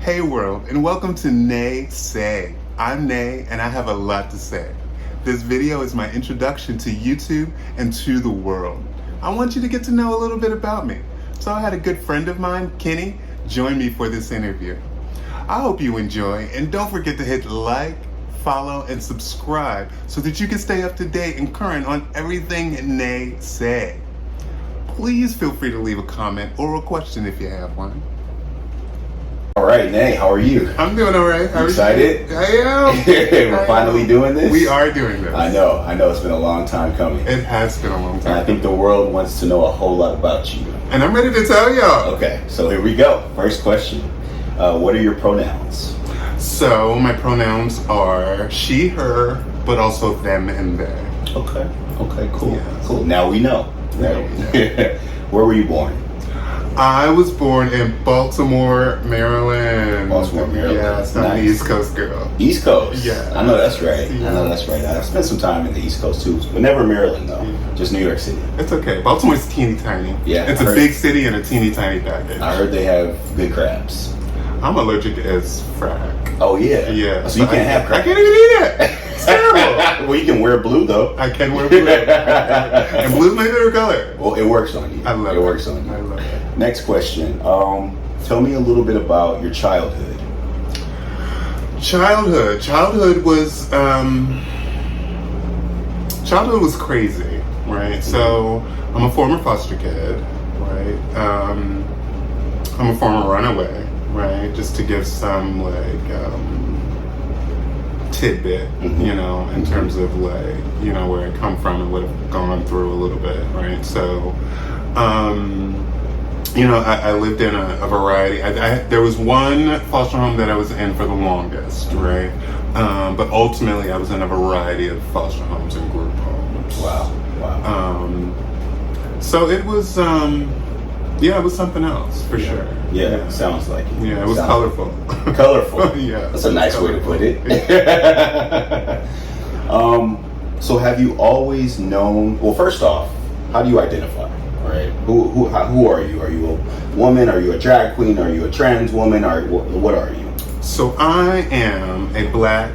Hey world, and welcome to Nay Say. I'm Nay, and I have a lot to say. This video is my introduction to YouTube and to the world. I want you to get to know a little bit about me. So I had a good friend of mine, Kenny, join me for this interview. I hope you enjoy, and don't forget to hit like, follow, and subscribe so that you can stay up to date and current on everything Nay Say. Please feel free to leave a comment or a question if you have one. All right, Nay, how are you? I'm doing all right. How are you? Excited? I am. We're finally doing this? We are doing this. I know. It's been a long time coming. It has been a long And time. I think the world wants to know a whole lot about you. And I'm ready to tell y'all. Okay, so here we go. First question. What are your pronouns? So my pronouns are she, her, but also them and they. Okay, cool. Yes. Cool. Now we know. Now Right? we know. Where were you born? I was born in Baltimore, Maryland. Baltimore, Maryland. Yes, I'm an Nice. East Coast girl. East Coast. Yeah. I know that's right. Yeah. I've spent some time in the East Coast too, but never Maryland though. Yeah. Just New York City. It's okay. Baltimore's teeny tiny. Yeah, It's I a heard- big city and a teeny tiny package. I heard they have good crabs. I'm allergic as frack. Oh yeah. Yeah. So you can't have I crabs. can't even eat it. It's terrible. Well, you can wear blue though. I can wear blue. And blue's my favorite color. Well, it works on you. I love it. It works on you. I love it. Next question. Tell me a little bit about your childhood. Childhood was crazy, right? So I'm a former foster kid, right? I'm a former runaway, right? Just to give some tidbit, you know, in terms of where I come from and what I've gone through a little bit, right? So, I lived in a variety. There was one foster home that I was in for the longest, right? But ultimately, I was in a variety of foster homes and group homes. Wow. So it was, it was something else for sure. Yeah, sounds like it. Yeah, it was Sounds colorful. Colorful. Yeah, That's a nice way to put it. So have you always known? Well, first off, how do you identify? Right? Who are you? Are you a woman? Are you a drag queen? Are you a trans woman? Or what are you? So I am a black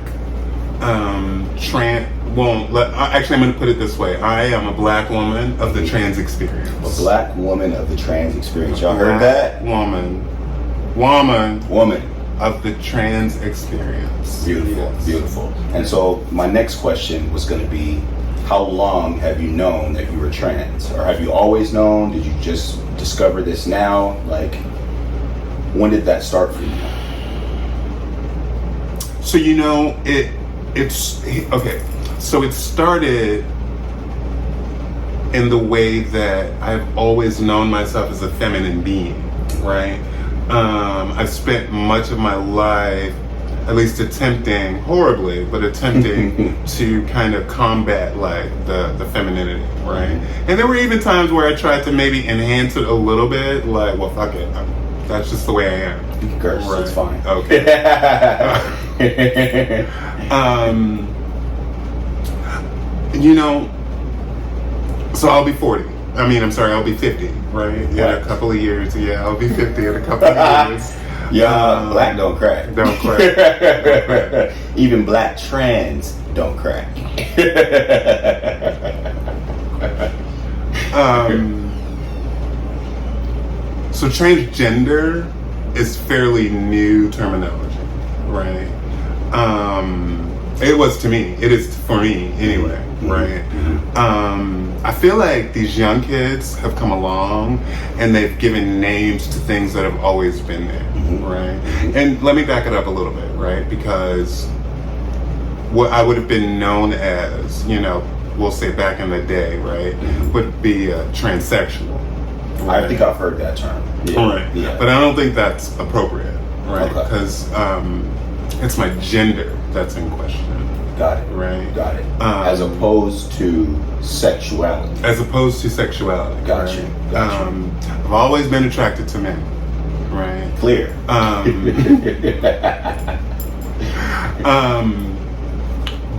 trans. Actually, I'm going to put it this way. I am a black woman of the trans experience. A black woman of the trans experience. Y'all heard that? Woman Woman. of the trans experience. Beautiful, Yes. beautiful. And so my next question was going to be, how long have you known that you were trans? Or have you always known? Did you just discover this now? Like, when did that start for you? So it's okay. So it started in the way that I've always known myself as a feminine being, right? I've spent much of my life, at least attempting to kind of combat the femininity, right? And there were even times where I tried to maybe enhance it a little bit, like, well, fuck it, that's just the way I am. You can curse, Right. it's fine. Okay. So I'll be 40. I'll be 50, right? In a What? couple of years. Yeah, I'll be 50 in a couple of years. Black don't crack. Don't crack. Even black trans don't crack. So transgender is fairly new terminology, right? It was to me. It is for me anyway, right? I feel like these young kids have come along and they've given names to things that have always been there, right? And let me back it up a little bit, right? Because what I would have been known as, we'll say back in the day, right, would be a transsexual. I think I've heard that term. Yeah. Right. Yeah. But I don't think that's appropriate, right? Okay. Because it's my gender that's in question, Got it. right? Got it. As opposed to sexuality. As opposed to sexuality. Got right? you. Got you. I've always been attracted to men, right? Clear.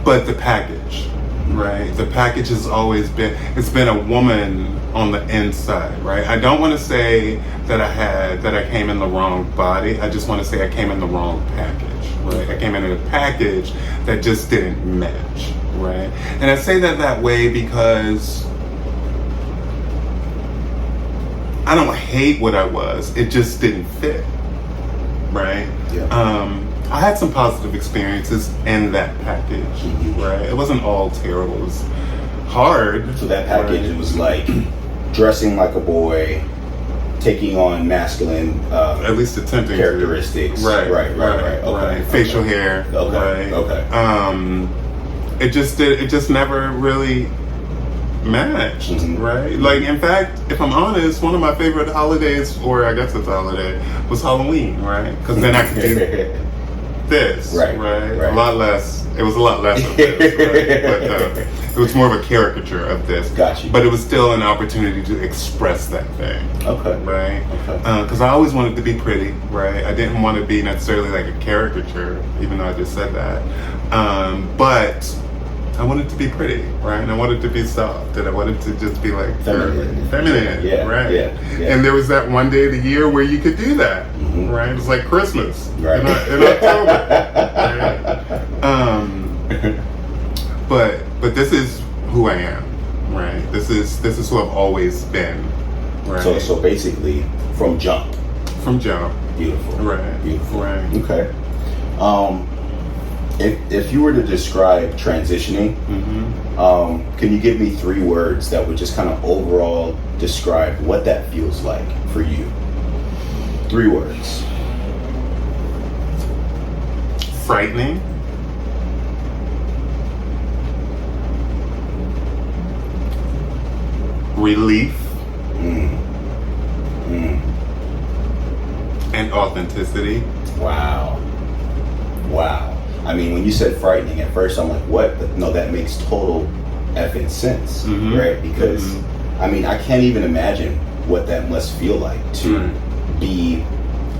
But the package, right? The package has always been, it's been a woman on the inside, right? I don't want to say that I came in the wrong body. I just want to say I came in the wrong package, right? I came in a package that just didn't match, right? And I say that way because I don't hate what I was. It just didn't fit, right? Yeah. I had some positive experiences in that package, right? It wasn't all terrible. It was hard. So that package, right? it was like dressing like a boy, taking on masculine At least attempting characteristics. to. Right. Okay. Facial hair. Okay. Right. Okay. It just never really matched, right? Like, in fact, if I'm honest, one of my favorite holidays, or I guess it's a holiday, was Halloween, right? Because then I could do this, right? A lot less. It was a lot less of this, right? But it was more of a caricature of this. Gotcha. But it was still an opportunity to express that thing. Okay. Right. Okay. Because I always wanted to be pretty, right? I didn't want to be necessarily like a caricature, even though I just said that. But I wanted to be pretty, right? And I wanted to be soft, and I wanted to just be like feminine, yeah, right? Yeah. And there was that one day of the year where you could do that, right? It was like Christmas, right? In October, right? But this is who I am, right? This is who I've always been, right? So basically, from jump. From jump. Beautiful. Right. Beautiful. Right. Okay. If you were to describe transitioning, can you give me 3 words that would just kind of overall describe what that feels like for you? 3 words. Frightening. Relief. And authenticity. Wow. I mean, when you said frightening, at first I'm like, what? But no, that makes total effing sense, right? Because, I mean, I can't even imagine what that must feel like to be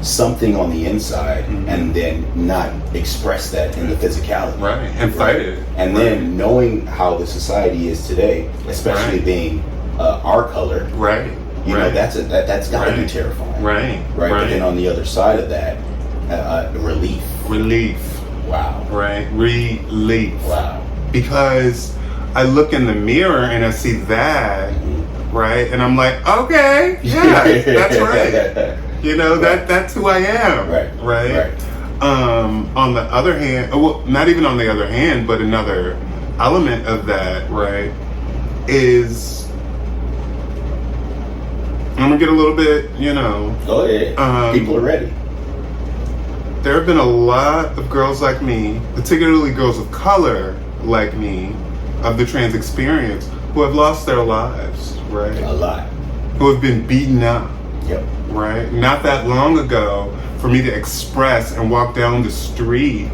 something on the inside and then not express that in the physicality. Right, and fight it. And then knowing how the society is today, especially being our color, right? You know, that's got to be terrifying, right? But then on the other side of that, relief. Wow. Right. Relief. Wow. Because I look in the mirror and I see that, right? And I'm like, okay, yeah, that's right. You know, that's who I am. Right. On the other hand, well, not even on the other hand, but another element of that, right, is I'm gonna get a little bit, you know. Go ahead. People are ready. There have been a lot of girls like me, particularly girls of color like me, of the trans experience, who have lost their lives, right? A lot. Who have been beaten up. Yep. Right? Not that long ago, for me to express and walk down the street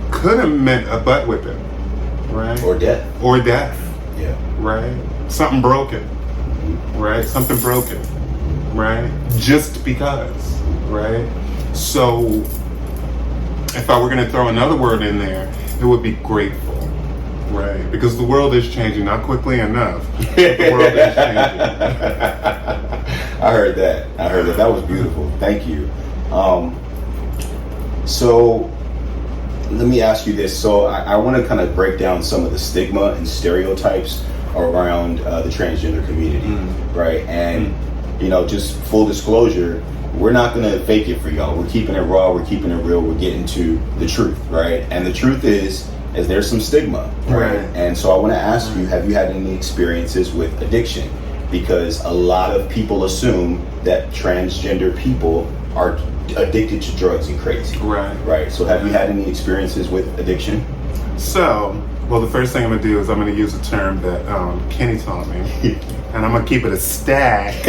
could have meant a butt whipping, right? Or death. Yeah. Right? Something broken. Right? Something broken. Right? Just because. Right? So, if I were going to throw another word in there, it would be grateful, right? Because the world is changing, not quickly enough. But the world is changing. I heard that. That was beautiful. Thank you. So, let me ask you this. So, I want to kind of break down some of the stigma and stereotypes around the transgender community, right? And, you know, just full disclosure, we're not going to fake it for y'all. We're keeping it raw. We're keeping it real. We're getting to the truth, right? And the truth is there's some stigma, right? And so I want to ask you, have you had any experiences with addiction? Because a lot of people assume that transgender people are addicted to drugs and crazy. Right. So have you had any experiences with addiction? So, well, the first thing I'm going to do is I'm going to use a term that Kenny taught me. And I'm going to keep it a stack.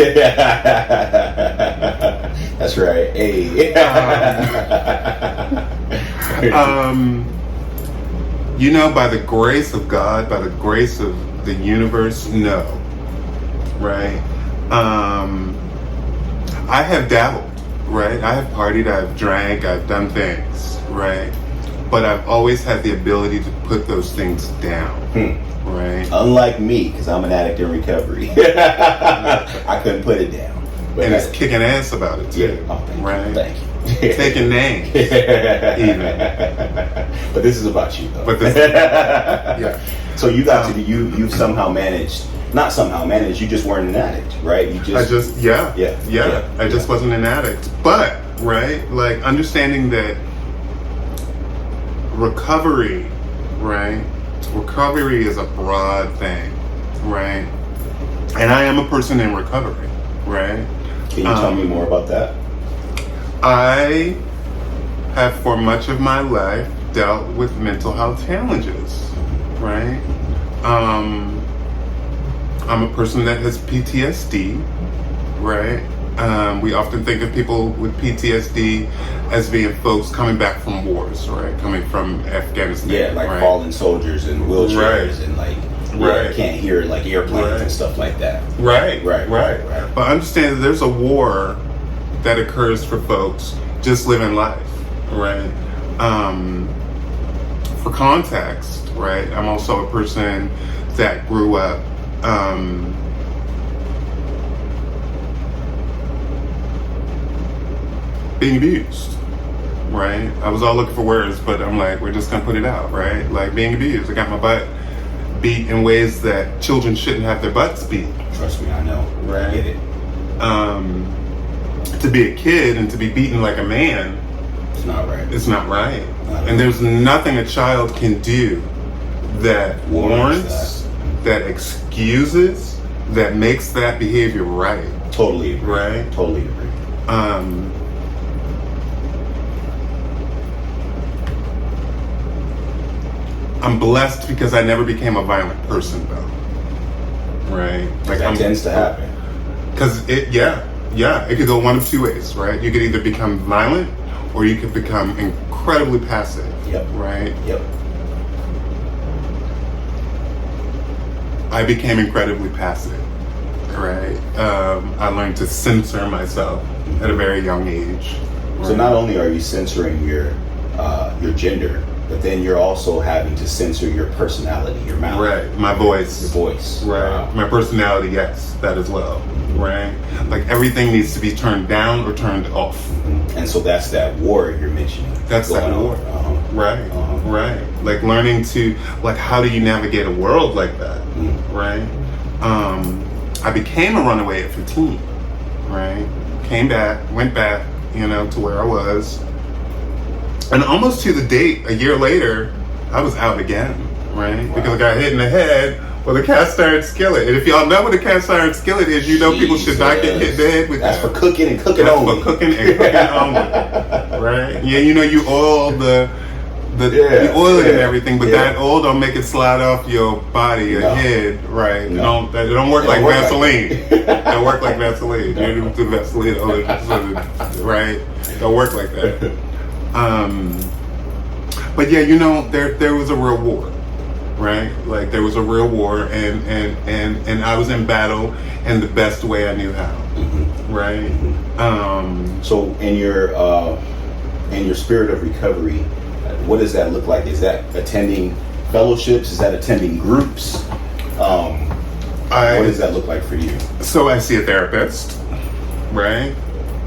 That's right. Hey. You know, by the grace of God, by the grace of the universe, no. Right? I have dabbled, right? I have partied, I've drank, I've done things, right? But I've always had the ability to put those things down. right? Unlike me, because I'm an addict in recovery, I couldn't put it down. But And it's kicking ass about it too, yeah, oh, right? Thank you. Taking names, even. But this is about you, though. But this, yeah. So you got to you've somehow managed, not somehow managed. You just weren't an addict, right? You just Yeah. I just yeah. wasn't an addict, but right, like understanding that recovery, right? Recovery is a broad thing, right? And I am a person in recovery, right? Can you tell me more about that? I have for much of my life dealt with mental health challenges, right? I'm a person that has PTSD, right? We often think of people with PTSD as being folks coming back from wars, right? Coming from Afghanistan. Yeah, like right? fallen soldiers and wheelchairs and like can't hear like airplanes and stuff like that. Right. Right. But understand that there's a war that occurs for folks just living life, right? For context, right? I'm also a person that grew up being abused, right? I was all looking for words, but I'm like, we're just gonna put it out, right? Like being abused. I got my butt beat in ways that children shouldn't have their butts beat. Trust me, I know. Right. I get it. To be a kid and to be beaten like a man, It's not right. it's not right. Not And there's nothing a child can do that warrants, that excuses, that makes that behavior right. Totally agree. Right? Totally agree. I'm blessed because I never became a violent person, though. Right? Like That tends to happen. Because it could go one of two ways, right? You could either become violent or you could become incredibly passive. Yep. Right? Yep. I became incredibly passive. Right? I learned to censor myself at a very young age. So right? not only are you censoring your gender, but then you're also having to censor your personality, your mouth. Right, my voice. Your voice. Right. Wow. My personality, yes, that as well. Right? Like everything needs to be turned down or turned off. And so that's that war you're mentioning. That's that going war. on. Right. Right. Like learning to, like, how do you navigate a world like that? Right? I became a runaway at 15. Right? Went back, to where I was. And almost to the date, a year later, I was out again, right? Wow. Because I got hit in the head with a cast iron skillet. And if y'all know what a cast iron skillet is, you know people should not get hit in the head with that. That's for cooking and cooking only. For cooking and cooking only, right? Yeah, you oil you oil it and everything, but that oil don't make it slide off your body, your head, right? No. It don't work like Vaseline. It don't work like Vaseline. You do the Vaseline oil, right? It don't work like that. But yeah, there was a real war, right? Like there was a real war, and I was in battle in the best way I knew how, right? So in your spirit of recovery, what does that look like? Is that attending fellowships? Is that attending groups? What does that look like for you? So I see a therapist, right?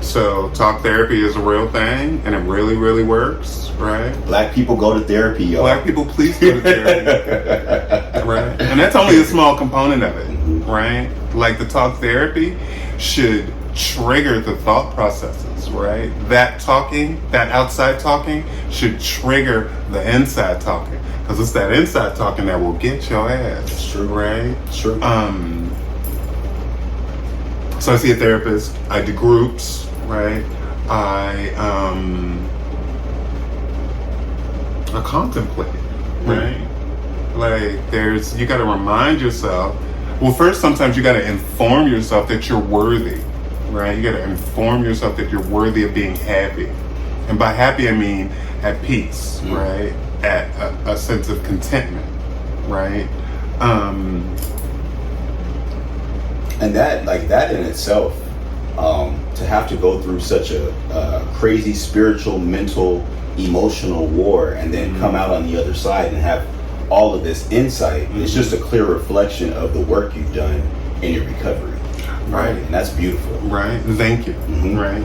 So talk therapy is a real thing, and it really, really works, right? Black people go to therapy, y'all. Black people, please go to therapy, right? And that's only a small component of it, right? Like the talk therapy should trigger the thought processes, right? That outside talking should trigger the inside talking, because it's that inside talking that will get your ass. That's true, right? That's true. So I see a therapist. I do groups, right? I contemplate, right? Like you got to remind yourself. Well, first, sometimes you got to inform yourself that you're worthy, right? You got to inform yourself that you're worthy of being happy, and by happy I mean at peace, right? At a sense of contentment, right? And that in itself, to have to go through such a crazy spiritual, mental, emotional war, and then come out on the other side and have all of this insight, it's just a clear reflection of the work you've done in your recovery. Right. And that's beautiful. Right. Thank you. Right.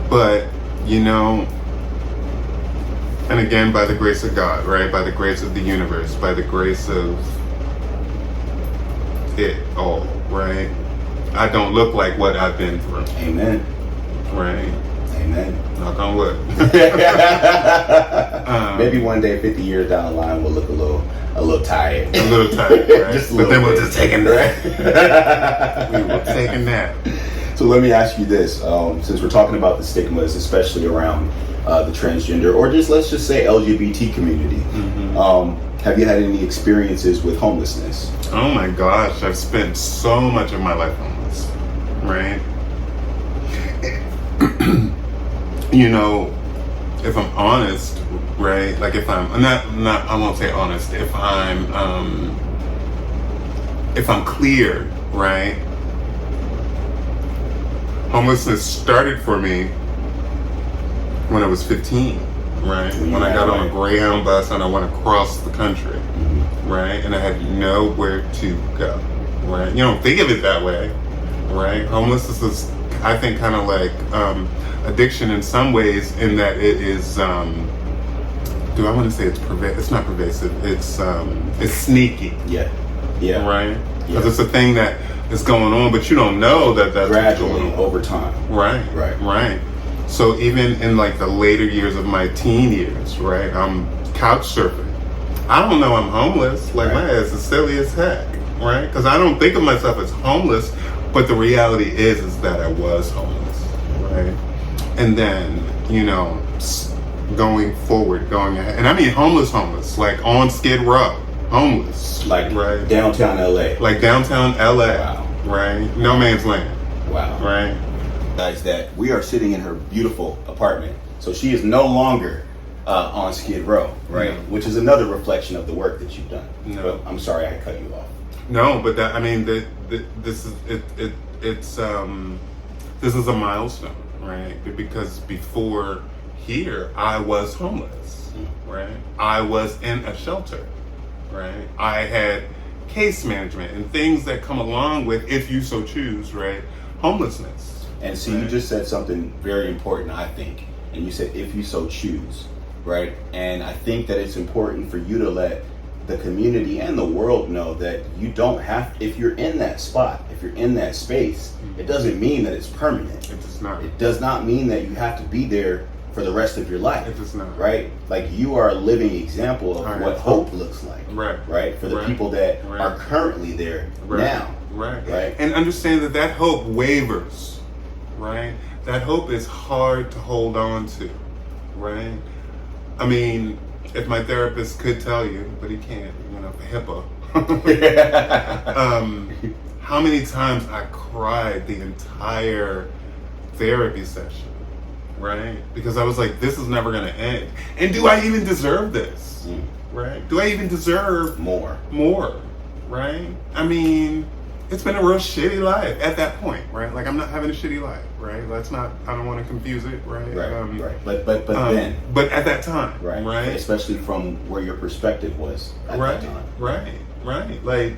But, you know, and again, by the grace of God, right? By the grace of the universe, by the grace of it all, right? I don't look like what I've been through. Amen. Right. Amen. Knock on wood. Maybe one day, 50 years down the line, we'll look a little tired. A little tired, right? But then we'll just take a nap. We will take a nap. So let me ask you this: since we're talking about the stigmas, especially around the transgender, or let's just say LGBT community, have you had any experiences with homelessness? Oh my gosh, I've spent so much of my life homeless, right? You know, if I'm honest, right? Like if I'm not, I won't say honest. If I'm clear, right? Homelessness started for me when I was 15, right? When I got on a Greyhound bus and I went across the country, right? And I had nowhere to go, right? You don't think of it that way, right? Homelessness is, I think, kind of like addiction in some ways, in that it is, do I want to say it's not pervasive, it's sneaky. Yeah. Right? Because it's a thing that is going on, but you don't know that that's gradually over time. Right. So even in like the later years of my teen years, right, I'm couch surfing. I don't know I'm homeless. Like my ass is silly as heck, right? Because I don't think of myself as homeless, but the reality is that I was homeless, right? And then, you know, going ahead, and I mean homeless, like on Skid Row, homeless, like right, downtown LA, Wow. Right, no man's land. Wow. Right. Guys, that we are sitting in her beautiful apartment, so she is no longer on Skid Row, right? Which is another reflection of the work that you've done. But I'm sorry I cut you off. No, but that, I mean, this is it. It's this is a milestone, right? Because before here, I was homeless, right? I was in a shelter, right? I had case management and things that come along with, if you so choose, right, homelessness. And see, you just said something very important, I think. And you said, if you so choose, right? And I think that it's important for you to let the community and the world know that you don't have, if you're in that spot, if you're in that space, it doesn't mean that it's permanent. It does not. It does not mean that you have to be there for the rest of your life. It does not. Right? Like, you are a living example of what hope looks like. Right? For the people that are currently there now. Right? And understand that hope wavers. Right? That hope is hard to hold on to. Right? I mean, if my therapist could tell you, but he can't, you know, for HIPAA. How many times I cried the entire therapy session, right? Because I was like, this is never going to end. And do I even deserve this? Right? Do I even deserve more, right? I mean, it's been a real shitty life at that point, right? Like, I'm not having a shitty life, right? Let's not, I don't want to confuse it, right? Right. But then. But at that time, right? Especially from where your perspective was at that time. Right. Like,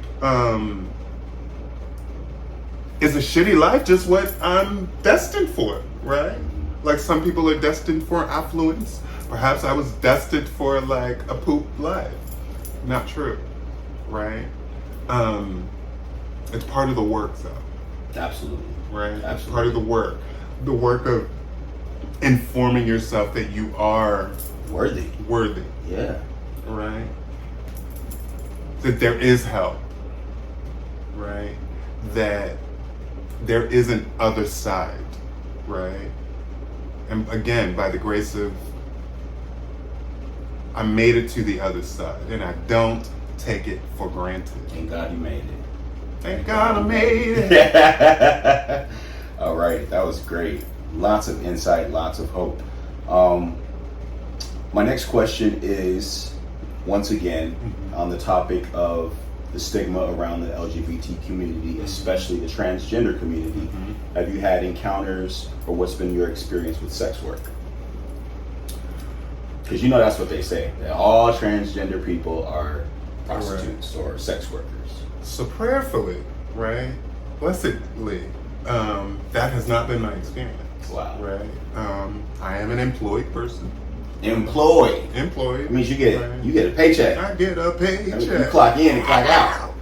is a shitty life just what I'm destined for, right? Like, some people are destined for affluence. Perhaps I was destined for, like, a poop life. Not true, right? It's part of the work, though. Absolutely. Right? Absolutely. It's part of the work. The work of informing yourself that you are worthy. Yeah. Right? That there is help. Right? That there is an other side. Right? And again, by the grace of, I made it to the other side, and I don't take it for granted. Thank God you made it. Thank God I made it. All right, that was great. Lots of insight, lots of hope. My next question is, once again, on the topic of the stigma around the LGBT community, especially the transgender community. Have you had encounters, or what's been your experience with sex work? Because you know that's what they say. That all transgender people are prostitutes or sex workers. So prayerfully, right? Blessedly, that has not been my experience. Wow. Right? I am an employed person. Employed. Employed. That means you get right? you get a paycheck. I get a paycheck. You clock in and clock out.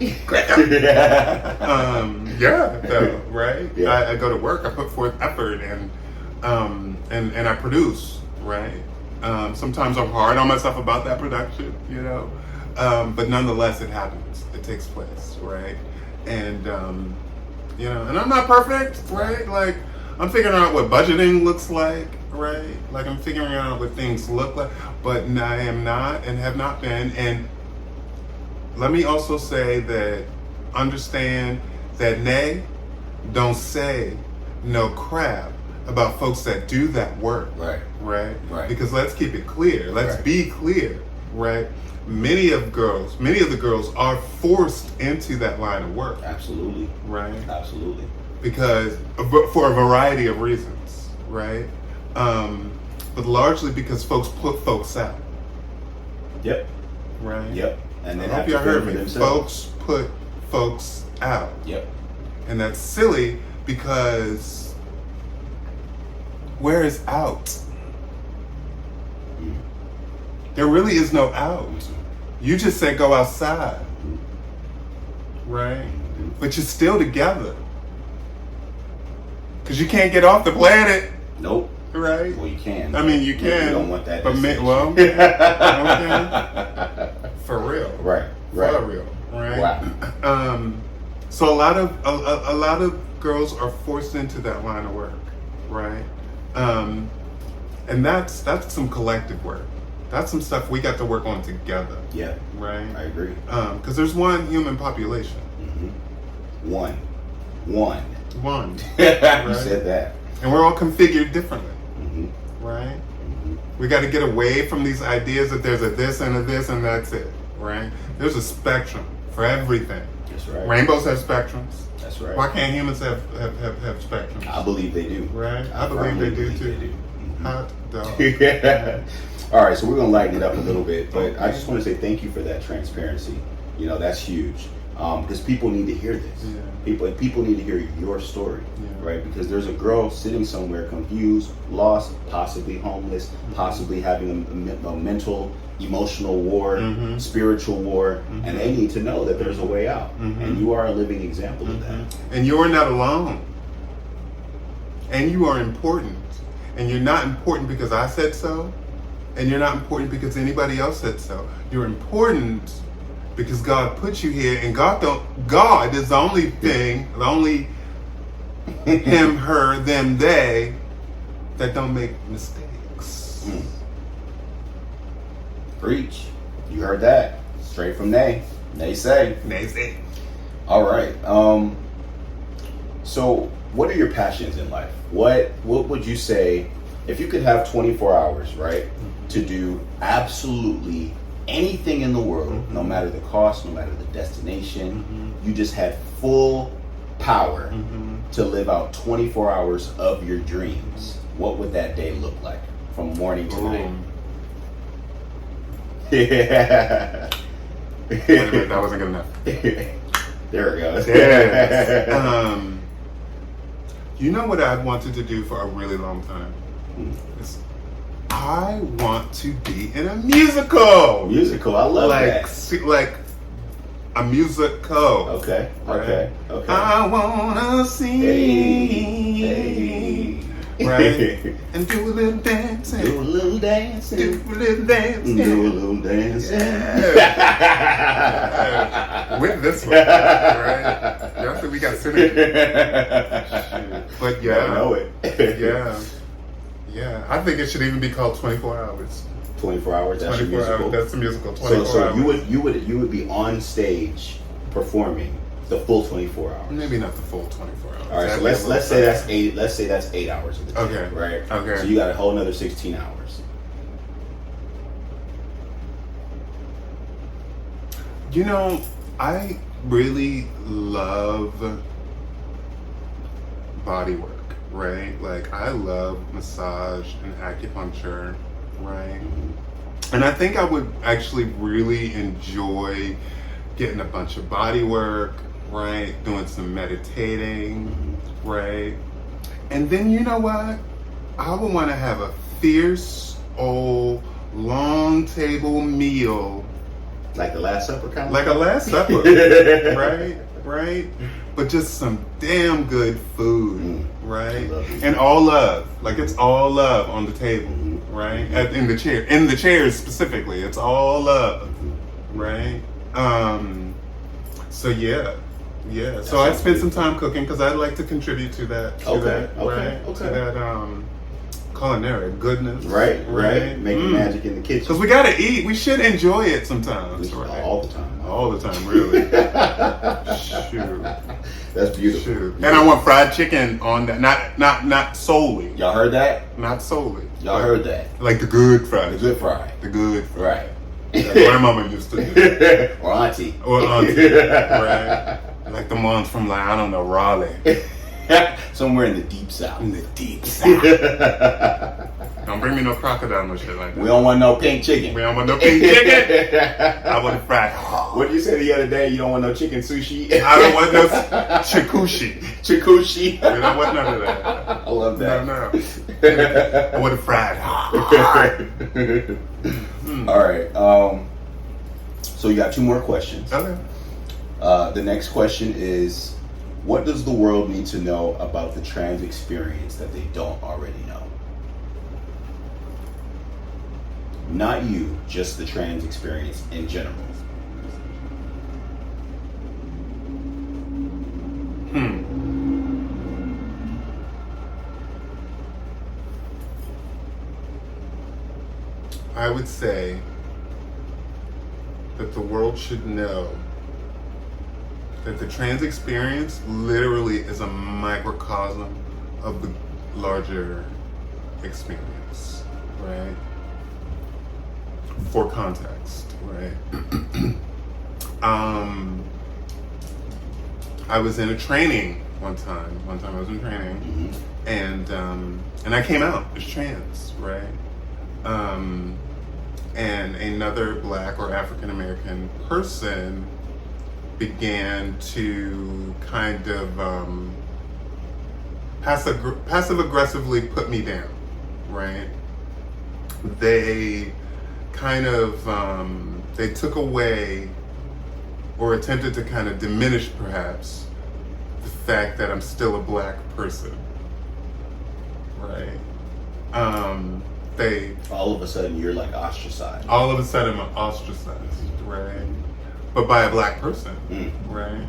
Yeah, though, right? Yeah. I go to work, I put forth effort, and I produce, right? Sometimes I'm hard on myself about that production, you know, but nonetheless, it happens. It takes place, right? And you know, and I'm not perfect, right? Like, I'm figuring out what budgeting looks like, right? Like, I'm figuring out what things look like, but I am not and have not been. And let me also say that, understand that nay, don't say no crap about folks that do that work. Right. Right? Right. Because let's keep it clear. Let's Right. be clear, right? Many of the girls are forced into that line of work, Absolutely. right? Absolutely. Because for a variety of reasons, right? But largely because folks put folks out, Yep. right? Yep. And I they hope have to y'all fend heard for me. themselves. Folks put folks out, Yep. and that's silly because where is out? Mm. There really is no out. You just said go outside, right? But you're still together. Because you can't get off the planet, Nope. right? Well, you can. I mean, you You can. don't want that. But destination. well, okay. For real. Right. Right. For real, right? Wow. So a lot of girls are forced into that line of work, right? And that's some collective work. That's some stuff we got to work on together, Yeah. right? I agree. Because there's one human population. Mm-hmm. One. One. One. You Right. said that. And we're all configured differently, Mm-hmm. right? Mm-hmm. We got to get away from these ideas that there's a this and a this and that's it, right? There's a spectrum for everything. That's right. Rainbows have spectrums. That's right. Why can't humans have spectrums? I believe they do. Right? I believe firmly they do believe too. they do. Mhm. Hot dog. All right, so we're gonna lighten it up a little bit, but I just want to say thank you for that transparency. You know, that's huge because people need to hear this. Yeah. People need to hear your story, Yeah. right? Because there's a girl sitting somewhere confused, lost, possibly homeless, possibly having a mental, emotional war, Mhm. spiritual war, Mhm. and they need to know that there's a way out. Mhm. And you are a living example of that. And you're not alone. And you are important. And you're not important because I said so. And you're not important because anybody else said so. You're important because God put you here, and God is the only thing, the only him, her, them, they that don't make mistakes. Mm. Preach. You heard that. Straight from Nay. Nay say. They say. All right. So what are your passions in life? What would you say if you could have 24 hours, right, to do absolutely anything in the world, no matter the cost, no matter the destination, you just had full power to live out 24 hours of your dreams, what would that day look like from morning to night? Yeah. Wait a minute, that wasn't good enough. There it goes. Yes. You know what I've wanted to do for a really long time? Is I want to be in a musical. Musical, I love that. Like a musical. Okay, Right? okay, okay. I wanna sing, Hey. right? And do a little dancing. Do a little dancing. Do a little dancing. Do a little dancing. With this one, right? Y'all think we got synergy. But yeah, I know it. yeah. I think it should even be called 24 Hours. 24 hours. That's your 24 musical. hours. That's the musical. 24 So hours. you would be on stage performing the full 24 hours. Maybe not the full 24 hours. All right, so That'd be a let's little say that's tight. 8. Let's say that's 8 hours of the day. Okay. Right. Okay. So you got a whole another 16 hours. You know, I really love body work, right? Like, I love massage and acupuncture, right? And I think I would actually really enjoy getting a bunch of body work, right? Doing some meditating, right? And then you know what? I would want to have a fierce old long table meal. Like the Last Supper kind of? Like a Last Supper, right? Right? But just some damn good food, right? And all love. Like it's all love on the table, right? In the chairs specifically, it's all love, right? So yeah. So I'd spend some time cooking because I'd like to contribute to that. To that culinary goodness. Right. Making magic in the kitchen. Because we gotta eat. We should enjoy it sometimes. Right? All the time. All the time, really. Shoot. That's beautiful. Shoot. And I want fried chicken on that. Not solely. Y'all heard that? Not solely. Y'all heard that? Like the good fried. The good fry. The good fry. Right. That's what my mama used to do. Or auntie. Right. Like the ones from like, I don't know, Raleigh. Somewhere in the deep south. In the deep south. Don't bring me no crocodile, no shit like that. We don't want no pink chicken. We don't want no pink chicken. I want it fried. What did you say the other day? You don't want no chicken sushi? I don't want no chikushi. Chikushi. We don't want none of that. I love that. No. I want it fried. All right. So you got two more questions. Okay. The next question is, what does the world need to know about the trans experience that they don't already know? Not you, just the trans experience in general. I would say that the world should know that the trans experience literally is a microcosm of the larger experience, right? For context, right? I was in a training one time I was in training, and I came out as trans, right? And another Black or African American person began to kind of passive aggressively put me down, right? They kind of they took away or attempted to kind of diminish perhaps the fact that I'm still a Black person, right? They all of a sudden you're like ostracized. All of a sudden I'm ostracized, right? But by a Black person, right?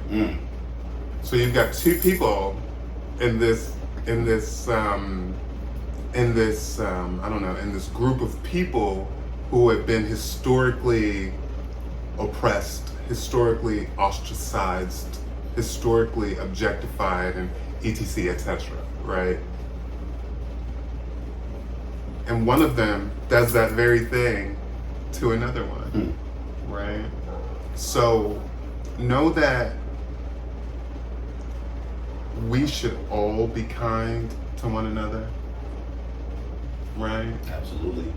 So you've got two people in this I don't know, in this group of people who have been historically oppressed, historically ostracized, historically objectified, and etc., etc., right? And one of them does that very thing to another one, right? So know that we should all be kind to one another, right? Absolutely.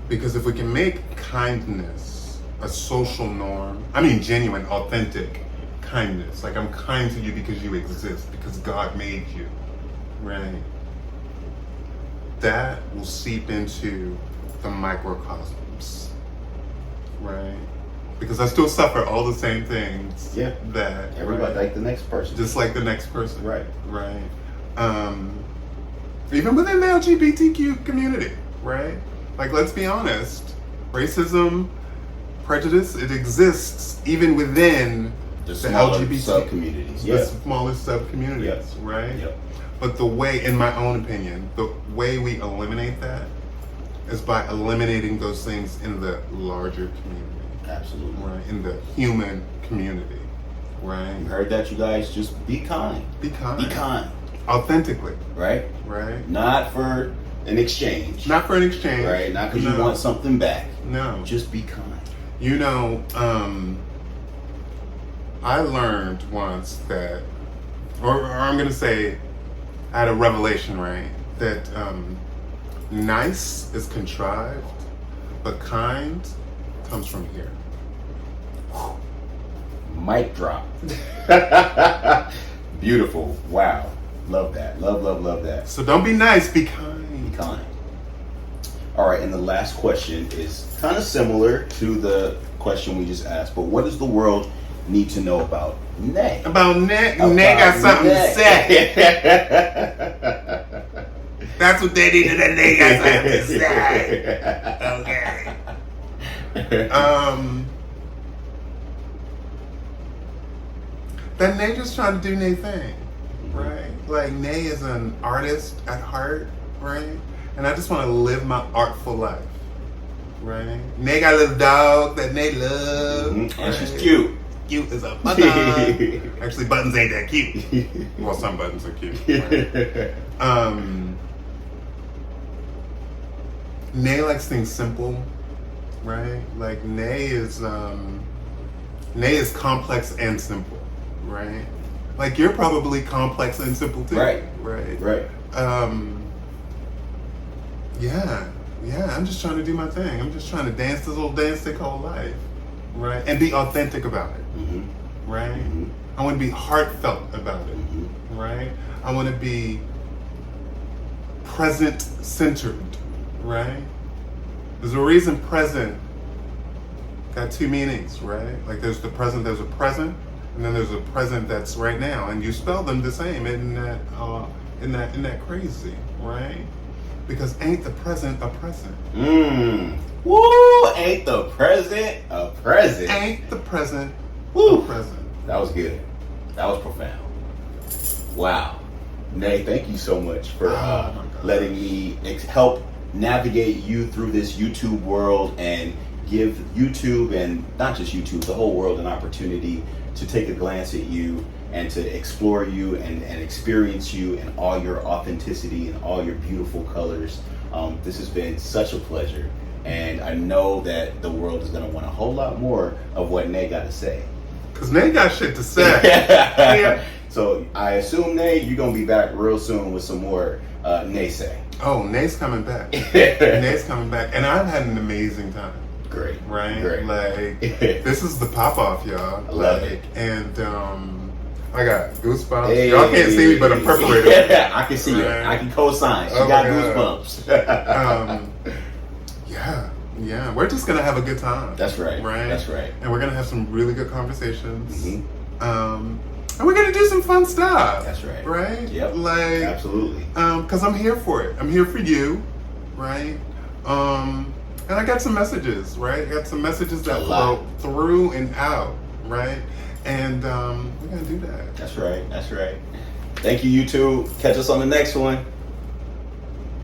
Because if we can make kindness a social norm, I mean genuine, authentic kindness, like I'm kind to you because you exist, because God made you, right? That will seep into the microcosms, right? Because I still suffer all the same things. Yeah. That everybody, right? like the next person. Just like the next person. Right. Even within the LGBTQ community, right? Like, let's be honest, racism, prejudice, it exists even within the LGBT sub-communities. The smallest sub-communities, right? Yep. But the way, in my own opinion, the way we eliminate that is by eliminating those things in the larger community. Absolutely. Right? In the human community, right? You heard that, you guys? Just be kind. Be kind. Be kind. Authentically. Right? Right? Not for an exchange. Not for an exchange. Right? Not because you want something back. No. Just be kind. You know, I learned once that, or I'm going to say, I had a revelation, right? That Nice is contrived, but kind comes from here. Mic drop. Beautiful. Wow. Love that. Love that. So don't be nice, be kind. Be kind. All right, and the last question is kind of similar to the question we just asked, but what does the world need to know about Nay? About Nay? Nay got something to say. That's what they need to know. Nay got something to say. Okay. That Nay just trying to do Nay thing, right? Like Nay is an artist at heart, right? And I just want to live my artful life, right? Nay got a little dog that Nay loves. Mm-hmm. And right? she's cute. Cute as a button. Actually, buttons ain't that cute. Well, some buttons are cute. Right? Nay likes things simple, right? Like Nay is complex and simple, right? Like you're probably complex and simple too, Right. Right. Yeah. I'm just trying to do my thing. I'm just trying to dance this little dance they call life, right? And be authentic about it, right? Mm-hmm. I want to be heartfelt about it, Mm-hmm. right? I want to be present-centered, right? There's a reason present got two meanings, right? Like there's the present, there's a present, and then there's a present that's right now, and you spell them the same. Isn't that crazy, right? Because ain't the present a present? Woo! Ain't the present a present? Ain't the present Woo! a present? That was good. That was profound. Wow. Nay, thank you so much for letting me help navigate you through this YouTube world and give YouTube, and not just YouTube, the whole world, an opportunity to take a glance at you and to explore you and experience you and all your authenticity and all your beautiful colors. This has been such a pleasure, and I know that the world is going to want a whole lot more of what Nay got to say. Because Nay got shit to say. Yeah. So I assume, Nay, you're going to be back real soon with some more Nay say. Oh, Nay's coming back. Nay's coming back. And I've had an amazing time. Great. Right? Great. Like, this is the pop-off, y'all. I love it. And I got goosebumps. Hey. Y'all can't see me, but I'm perforated. Yeah, I can see it. I can co-sign. She got goosebumps. Yeah. We're just going to have a good time. That's right. Right? That's right. And we're going to have some really good conversations. Mm-hmm. And we're gonna do some fun stuff. That's right. Right? Yep. Like, absolutely. Because I'm here for it. I'm here for you, right? And I got some messages, right? I got some messages that flow through and out, right? And we're gonna do that. That's right. Thank you, YouTube. Catch us on the next one.